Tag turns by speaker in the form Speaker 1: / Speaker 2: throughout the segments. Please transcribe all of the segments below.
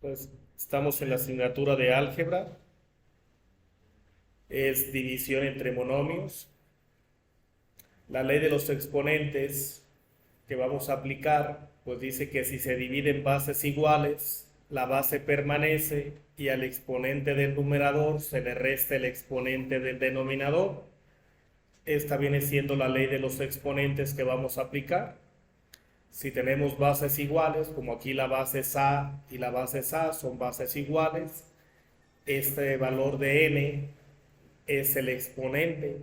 Speaker 1: Pues estamos en la asignatura de álgebra, es división entre monomios. La ley de los exponentes que vamos a aplicar, pues dice que si se dividen bases iguales, la base permanece y al exponente del numerador se le resta el exponente del denominador. Esta viene siendo la ley de los exponentes que vamos a aplicar. Si tenemos bases iguales, como aquí la base es A y la base es A, son bases iguales, este valor de n es el exponente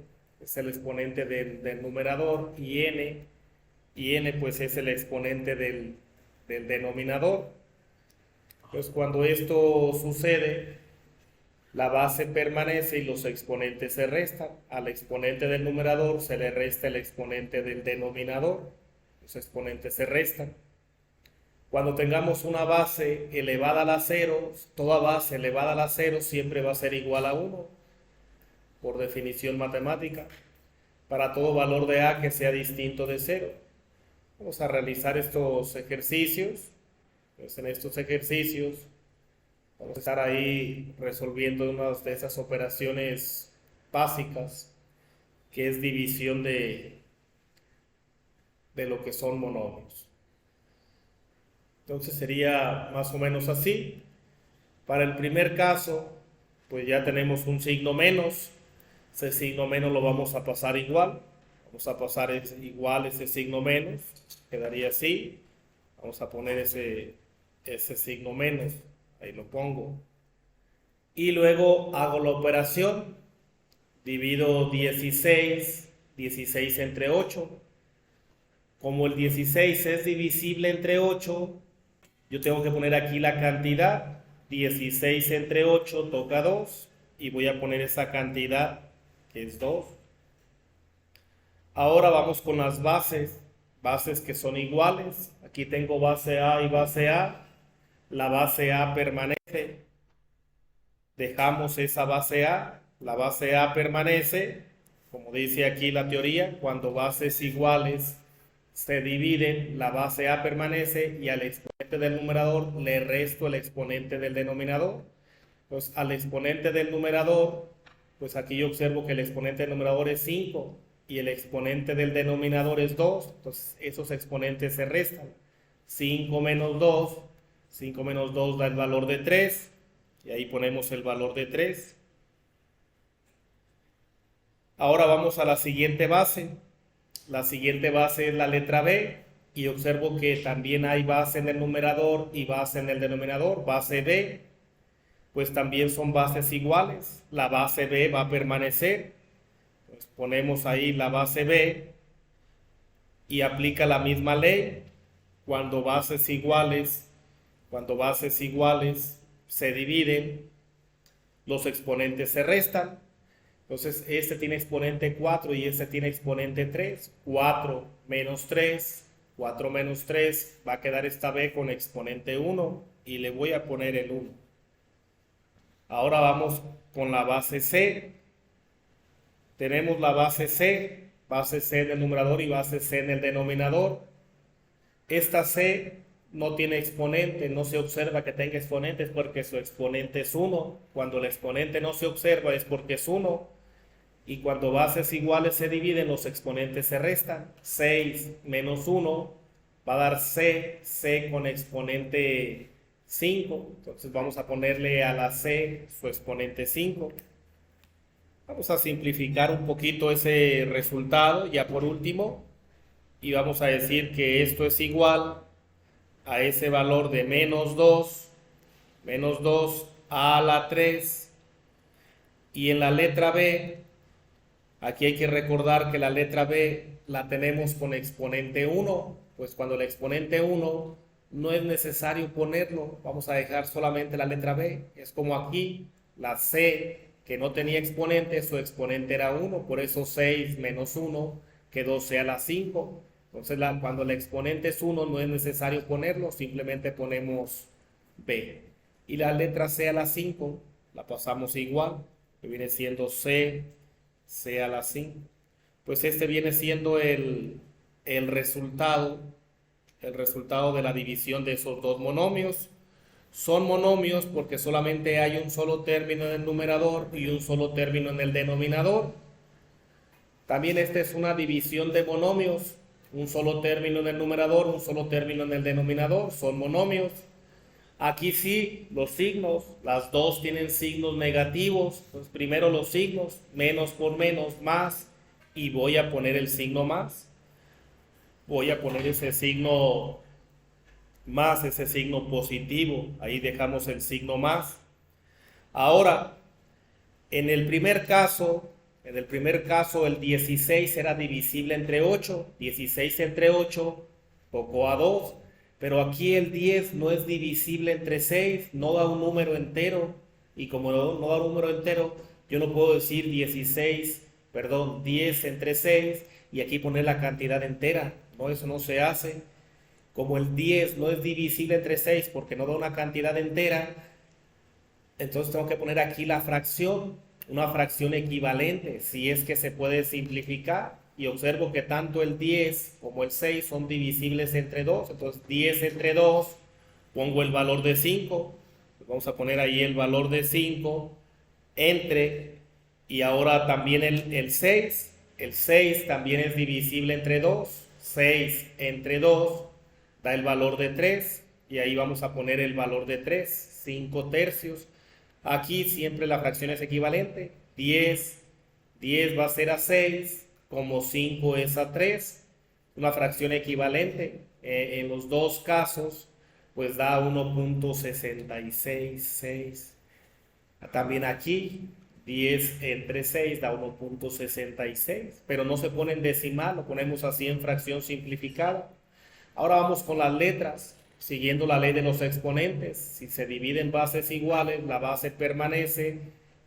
Speaker 1: del numerador y n pues es el exponente del denominador. Pues cuando esto sucede, la base permanece y los exponentes se restan. Al exponente del numerador se le resta el exponente del denominador. Los exponentes se restan. Cuando tengamos una base elevada a la 0, toda base elevada a la 0 siempre va a ser igual a 1, por definición matemática, para todo valor de a que sea distinto de 0. Vamos a realizar estos ejercicios. Pues en estos ejercicios vamos a estar ahí resolviendo una de esas operaciones básicas, que es división de lo que son monomios. Entonces sería más o menos así. Para el primer caso, pues ya tenemos un signo menos. Ese signo menos lo vamos a pasar igual. Vamos a pasar igual ese signo menos. Quedaría así. Vamos a poner ese signo menos. Ahí lo pongo. Y luego hago la operación. Divido 16 entre 8. Como el 16 es divisible entre 8, yo tengo que poner aquí la cantidad. 16 entre 8 toca 2 y voy a poner esa cantidad que es 2. Ahora vamos con las bases que son iguales. Aquí tengo base A y base A. La base A permanece. Dejamos esa base A. La base A permanece. Como dice aquí la teoría, cuando bases iguales se dividen, la base A permanece y al exponente del numerador le resto el exponente del denominador. Pues al exponente del numerador, pues aquí yo observo que el exponente del numerador es 5 y el exponente del denominador es 2. Entonces esos exponentes se restan. 5 menos 2, 5 menos 2 da el valor de 3 y ahí ponemos el valor de 3. Ahora vamos a la siguiente base. La siguiente base es la letra B y observo que también hay base en el numerador y base en el denominador, base B, pues también son bases iguales. La base B va a permanecer. Pues ponemos ahí la base B y aplica la misma ley. Cuando cuando bases iguales se dividen, los exponentes se restan. Entonces, este tiene exponente 4 y este tiene exponente 3. 4 menos 3, 4 menos 3, va a quedar esta B con exponente 1 y le voy a poner el 1. Ahora vamos con la base C. Tenemos la base C en el numerador y base C en el denominador. Esta C no tiene exponente, no se observa que tenga exponentes porque su exponente es 1. Cuando el exponente no se observa es porque es 1. Y cuando bases iguales se dividen, los exponentes se restan. 6 menos 1 va a dar C con exponente 5. Entonces vamos a ponerle a la C su exponente 5. Vamos a simplificar un poquito ese resultado ya por último. Y vamos a decir que esto es igual a ese valor de menos 2 a la 3. Y en la letra B, aquí hay que recordar que la letra B la tenemos con exponente 1, pues cuando el exponente 1 no es necesario ponerlo, vamos a dejar solamente la letra B. Es como aquí, la C que no tenía exponente, su exponente era 1, por eso 6 menos 1 quedó C a la 5. Entonces cuando el exponente es 1 no es necesario ponerlo, simplemente ponemos B. Y la letra C a la 5 la pasamos igual, que viene siendo C a la 5. Pues este viene siendo el resultado de la división de esos dos monomios. Son monomios porque solamente hay un solo término en el numerador y un solo término en el denominador. También esta es una división de monomios. Un solo término en el numerador, un solo término en el denominador. Son monomios. Aquí sí, los signos, las dos tienen signos negativos. Pues primero los signos, menos por menos, más. Y voy a poner el signo más. Voy a poner ese signo más, ese signo positivo. Ahí dejamos el signo más. Ahora, en el primer caso, el 16 era divisible entre 8. 16 entre 8 tocó a 2. Pero aquí el 10 no es divisible entre 6, no da un número entero. Y como no da un número entero, yo no puedo decir 10 entre 6 y aquí poner la cantidad entera. No, eso no se hace. Como el 10 no es divisible entre 6 porque no da una cantidad entera, entonces tengo que poner aquí la fracción, una fracción equivalente, si es que se puede simplificar. Y observo que tanto el 10 como el 6 son divisibles entre 2. Entonces 10 entre 2, pongo el valor de 5. Vamos a poner ahí el valor de 5 entre, y ahora también el 6. El 6 también es divisible entre 2. 6 entre 2 da el valor de 3. Y ahí vamos a poner el valor de 3, 5 tercios. Aquí siempre la fracción es equivalente. 10 va a ser a 6, como 5 es a 3. Una fracción equivalente. En los dos casos, pues da 1.666. También aquí, 10 entre 6 da 1.66. Pero no se pone en decimal, lo ponemos así en fracción simplificada. Ahora vamos con las letras, siguiendo la ley de los exponentes. Si se dividen bases iguales, la base permanece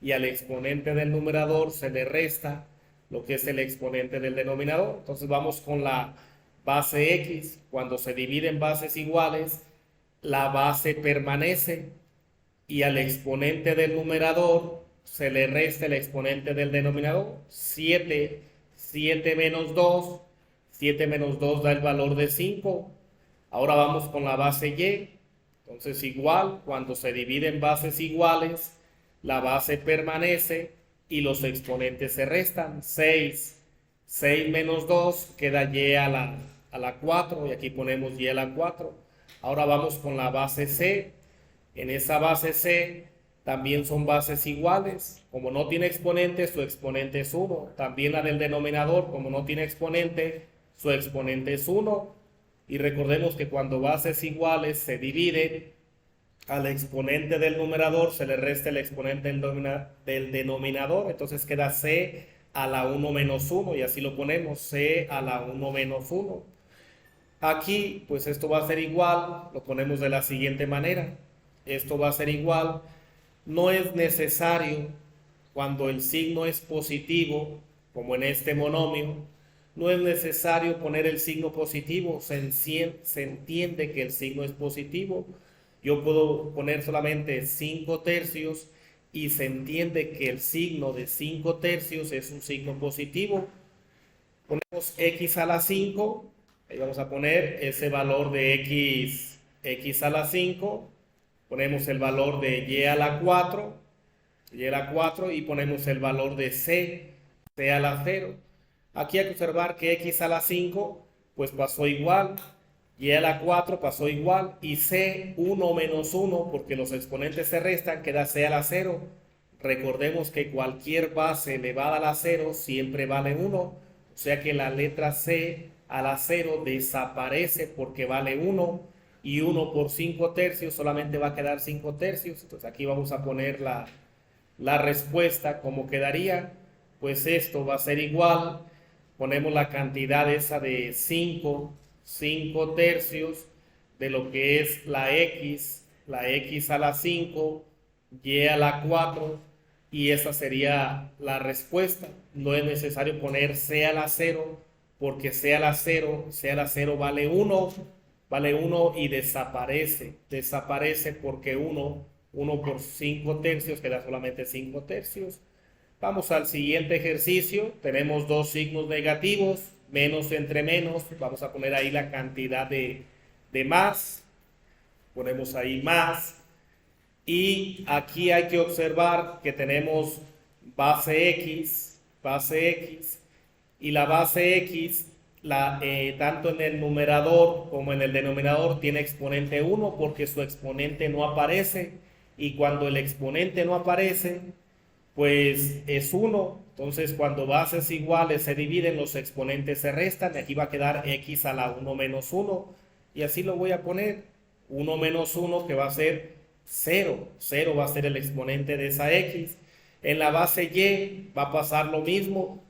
Speaker 1: y al exponente del numerador se le resta lo que es el exponente del denominador. Entonces vamos con la base x. Cuando se dividen bases iguales, la base permanece y al exponente del numerador se le resta el exponente del denominador. 7 menos 2. 7 menos 2 da el valor de 5. Ahora vamos con la base y. Entonces igual, cuando se dividen bases iguales, la base permanece y los exponentes se restan. 6 menos 2 queda y a la 4 y aquí ponemos y a la 4. Ahora vamos con la base c. En esa base c también son bases iguales. Como no tiene exponente, su exponente es 1. También la del denominador, como no tiene exponente, su exponente es 1. Y recordemos que cuando bases iguales se dividen, al exponente del numerador se le resta el exponente del denominador. Entonces queda c a la 1 menos 1 y así lo ponemos, c a la 1 menos 1. Aquí pues esto va a ser igual, lo ponemos de la siguiente manera. Esto va a ser igual. No es necesario, cuando el signo es positivo, como en este monomio, no es necesario poner el signo positivo. Se entiende que el signo es positivo. Yo puedo poner solamente 5 tercios y se entiende que el signo de 5 tercios es un signo positivo. Ponemos x a la 5. Ahí vamos a poner ese valor de x a la 5. Ponemos el valor de y a la 4, y ponemos el valor de c a la 0. Aquí hay que observar que x a la 5 pues pasó igual, y a la 4 pasó igual, y c 1 menos 1 porque los exponentes se restan, queda c a la 0. Recordemos que cualquier base elevada a la 0 siempre vale 1, o sea que la letra c a la 0 desaparece porque vale 1, y 1 por 5 tercios solamente va a quedar 5 tercios. Entonces aquí vamos a poner la respuesta. ¿Cómo quedaría? Pues esto va a ser igual, ponemos la cantidad esa de 5 tercios de lo que es la x a la 5, y a la 4, y esa sería la respuesta. No es necesario poner c a la 0 porque c a la 0 vale 1 y desaparece porque 1 por 5 tercios queda solamente 5 tercios. Vamos al siguiente ejercicio. Tenemos dos signos negativos, menos entre menos. Vamos a poner ahí la cantidad de más. Ponemos ahí más. Y aquí hay que observar que tenemos base X, y la base X, tanto en el numerador como en el denominador, tiene exponente 1 porque su exponente no aparece, y cuando el exponente no aparece, pues es 1. Entonces cuando bases iguales se dividen, los exponentes se restan, y aquí va a quedar X a la 1 menos 1, y así lo voy a poner, 1 menos 1, que va a ser 0. 0 va a ser el exponente de esa X. En la base Y va a pasar lo mismo.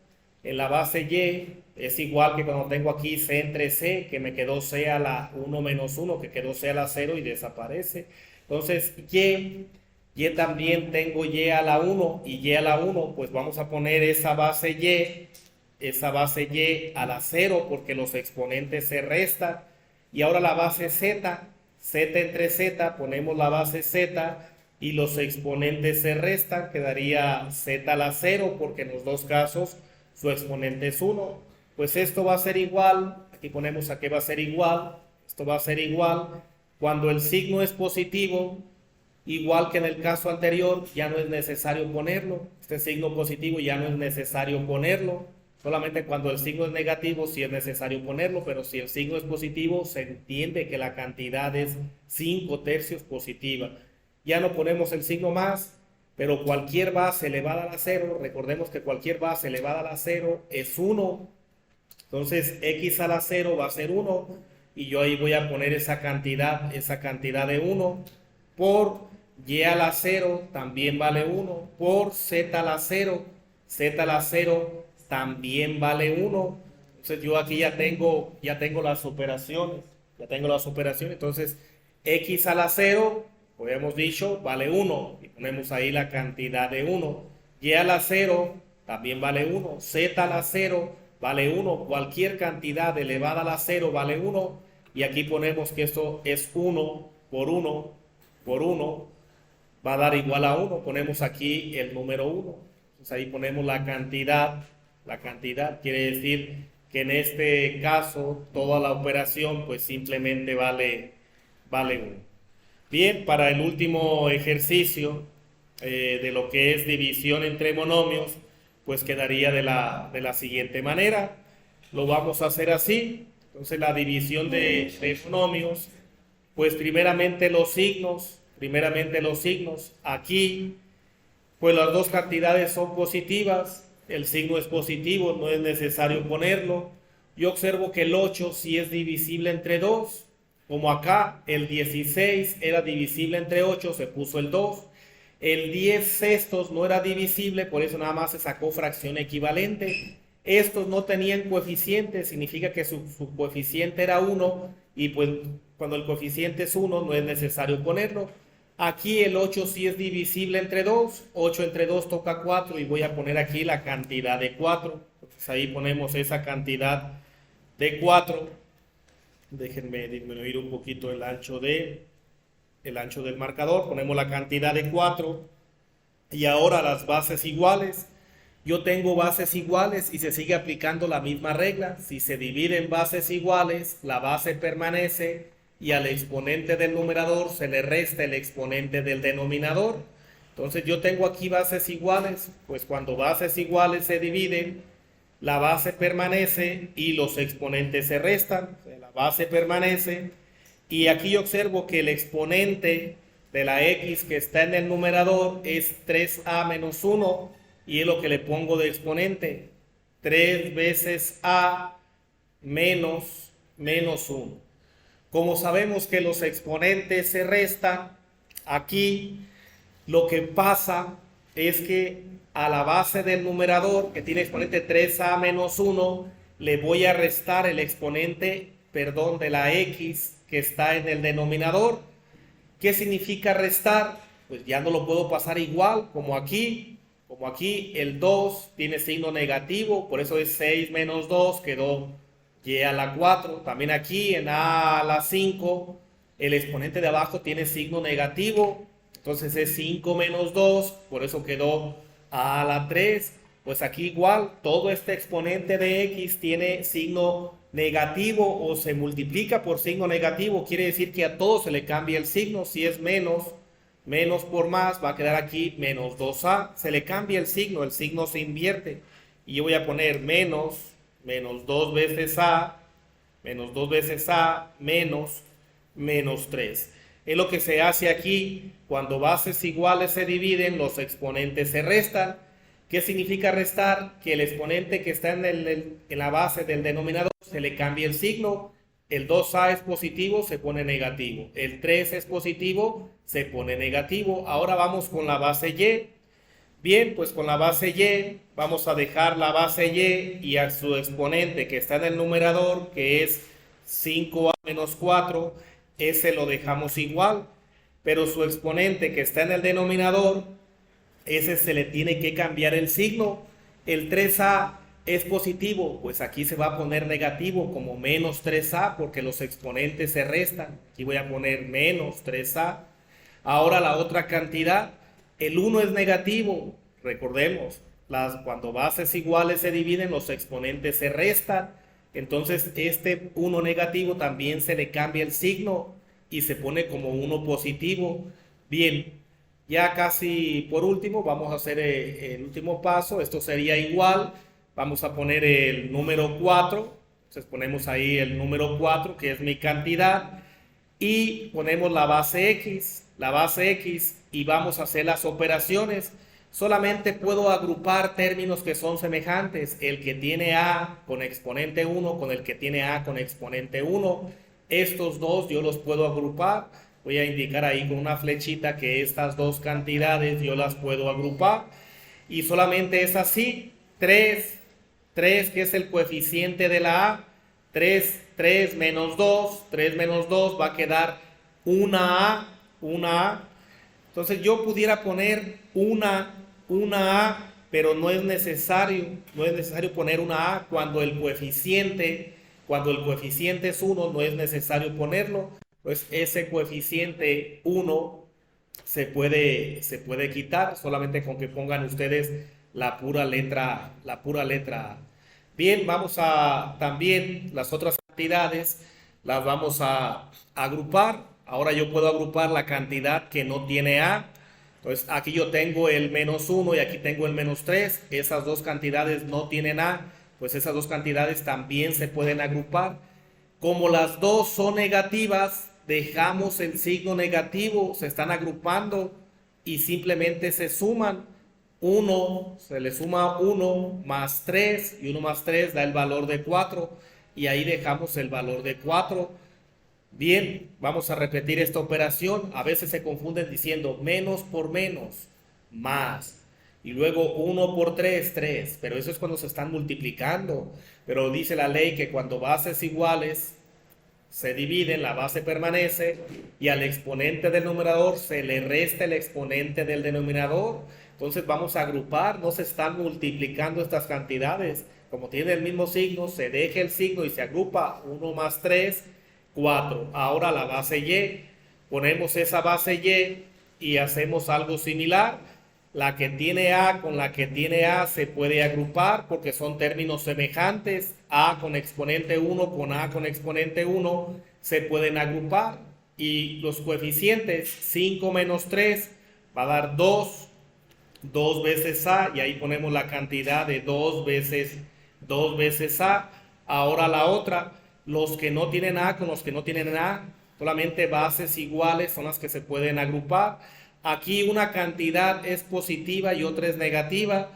Speaker 1: En la base Y es igual que cuando tengo aquí C entre C, que me quedó C a la 1 menos 1, que quedó C a la 0 y desaparece. Entonces Y también tengo Y a la 1 y Y a la 1, pues vamos a poner esa base Y a la 0 porque los exponentes se restan. Y ahora la base Z entre Z, ponemos la base Z y los exponentes se restan, quedaría Z a la 0 porque en los dos casos su exponente es 1. Pues esto va a ser igual, aquí ponemos a qué va a ser igual, esto va a ser igual cuando el signo es positivo, igual que en el caso anterior, ya no es necesario ponerlo, este signo positivo ya no es necesario ponerlo, solamente cuando el signo es negativo sí es necesario ponerlo, pero si el signo es positivo se entiende que la cantidad es 5/3 positiva. Ya no ponemos el signo más, pero cualquier base elevada a la 0, recordemos que cualquier base elevada a la 0 es 1, entonces X a la 0 va a ser 1, y yo ahí voy a poner esa cantidad de 1, por Y a la 0 también vale 1, por Z a la 0, también vale 1. Entonces yo aquí ya tengo las operaciones, entonces X a la 0, como hemos dicho, vale 1, y ponemos ahí la cantidad de 1. Y a la 0 también vale 1, Z a la 0 vale 1, cualquier cantidad elevada a la 0 vale 1, y aquí ponemos que esto es 1 por 1 por 1, va a dar igual a 1, ponemos aquí el número 1, entonces ahí ponemos la cantidad quiere decir que en este caso toda la operación pues simplemente vale 1. Bien, para el último ejercicio de lo que es división entre monomios, pues quedaría de la siguiente manera. Lo vamos a hacer así. Entonces la división de monomios, pues primeramente los signos. Aquí, pues las dos cantidades son positivas. El signo es positivo, no es necesario ponerlo. Yo observo que el 8 sí es divisible entre 2. Como acá el 16 era divisible entre 8, se puso el 2. El 10 sextos no era divisible, por eso nada más se sacó fracción equivalente. Estos no tenían coeficiente, significa que su coeficiente era 1, y pues cuando el coeficiente es 1 no es necesario ponerlo. Aquí el 8 sí es divisible entre 2, 8 entre 2 toca 4, y voy a poner aquí la cantidad de 4. Entonces ahí ponemos esa cantidad de 4. Déjenme disminuir un poquito el ancho del marcador, ponemos la cantidad de 4, y ahora las bases iguales. Yo tengo bases iguales y se sigue aplicando la misma regla. Si se dividen bases iguales, la base permanece y al exponente del numerador se le resta el exponente del denominador. Entonces yo tengo aquí bases iguales, pues cuando bases iguales se dividen, la base permanece y los exponentes se restan. O sea, la base permanece, y aquí yo observo que el exponente de la X que está en el numerador es 3a menos 1, y es lo que le pongo de exponente, 3 veces a menos 1. Como sabemos que los exponentes se restan, aquí lo que pasa es que a la base del numerador, que tiene exponente 3a menos 1, le voy a restar el exponente, de la X que está en el denominador. ¿Qué significa restar? Pues ya no lo puedo pasar igual, como aquí el 2 tiene signo negativo, por eso es 6 menos 2, quedó Y a la 4. También aquí en A a la 5, el exponente de abajo tiene signo negativo, entonces es 5 menos 2, por eso quedó A a la 3. Pues aquí igual, todo este exponente de X tiene signo negativo o se multiplica por signo negativo, quiere decir que a todo se le cambia el signo. Si es menos, Menos por más va a quedar aquí menos 2a. Se le cambia el signo se invierte. Y yo voy a poner menos 2 veces a, menos 2 veces a, menos 3. Es lo que se hace aquí. Cuando bases iguales se dividen, los exponentes se restan. ¿Qué significa restar? Que el exponente que está en la base del denominador se le cambia el signo. El 2a es positivo, se pone negativo. El 3 es positivo, se pone negativo. Ahora vamos con la base y. Bien, pues con la base y vamos a dejar la base y a su exponente que está en el numerador, que es 5a menos 4, ese lo dejamos igual. Pero su exponente que está en el denominador, ese se le tiene que cambiar el signo. El 3a es positivo, pues aquí se va a poner negativo como menos 3a porque los exponentes se restan. Aquí voy a poner menos 3a. Ahora la otra cantidad, el 1 es negativo. Recordemos, cuando bases iguales se dividen, los exponentes se restan. Entonces este 1 negativo también se le cambia el signo y se pone como 1 positivo. Bien, ya casi por último vamos a hacer el último paso. Esto sería igual. Vamos a poner el número 4. Entonces ponemos ahí el número 4, que es mi cantidad. Y ponemos la base X y vamos a hacer las operaciones. Solamente puedo agrupar términos que son semejantes. El que tiene a con exponente 1 con el que tiene a con exponente 1. Estos dos yo los puedo agrupar. Voy a indicar ahí con una flechita que estas dos cantidades yo las puedo agrupar. Y solamente es así. 3 que es el coeficiente de la a. 3 menos 2 va a quedar una a. Entonces yo pudiera poner una a, pero no es necesario poner una a cuando el coeficiente es 1, no es necesario ponerlo. Pues ese coeficiente 1 se puede quitar solamente con que pongan ustedes la pura letra A. Bien, vamos a también las otras cantidades las vamos a agrupar. Ahora yo puedo agrupar la cantidad que no tiene a. Entonces aquí yo tengo el menos 1 y aquí tengo el menos 3. Esas dos cantidades no tienen a, pues esas dos cantidades también se pueden agrupar. Como las dos son negativas, dejamos el signo negativo, se están agrupando y simplemente se suman. 1, se le suma 1 más 3 y 1 más 3 da el valor de 4 y ahí dejamos el valor de 4. Bien, vamos a repetir esta operación. A veces se confunden diciendo menos por menos, más. Y luego 1 por 3, 3. Pero eso es cuando se están multiplicando. Pero dice la ley que cuando bases iguales se dividen, la base permanece y al exponente del numerador se le resta el exponente del denominador. Entonces vamos a agrupar, no se están multiplicando estas cantidades. Como tiene el mismo signo, se deja el signo y se agrupa 1 más 3, 4. Ahora la base y, ponemos esa base y hacemos algo similar. La que tiene a con la que tiene a se puede agrupar porque son términos semejantes. A con exponente 1 con a con exponente 1 se pueden agrupar. Y los coeficientes 5 menos 3 va a dar 2 veces a, y ahí ponemos la cantidad de 2 veces a. Ahora la otra, los que no tienen a con los que no tienen a, solamente bases iguales son las que se pueden agrupar. Aquí una cantidad es positiva y otra es negativa.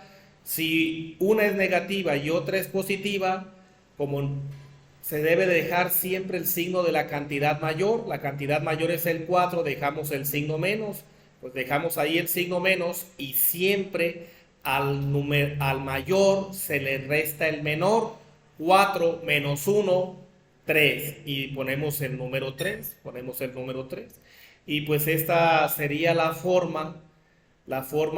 Speaker 1: Si una es negativa y otra es positiva, como se debe dejar siempre el signo de la cantidad mayor. La cantidad mayor es el 4, dejamos el signo menos. Pues dejamos ahí el signo menos y siempre al mayor se le resta el menor. 4 menos 1, 3. Y ponemos el número 3. Y pues esta sería la forma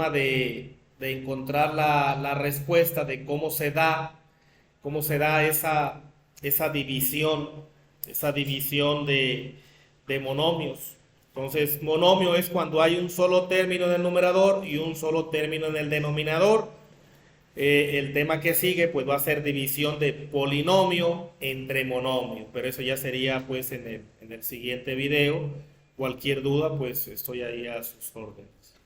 Speaker 1: de encontrar la respuesta de cómo se da esa división de monomios. Entonces, monomio es cuando hay un solo término en el numerador y un solo término en el denominador. El tema que sigue pues va a ser división de polinomio entre monomio, pero eso ya sería pues en el siguiente video. Cualquier duda, pues estoy ahí a sus órdenes.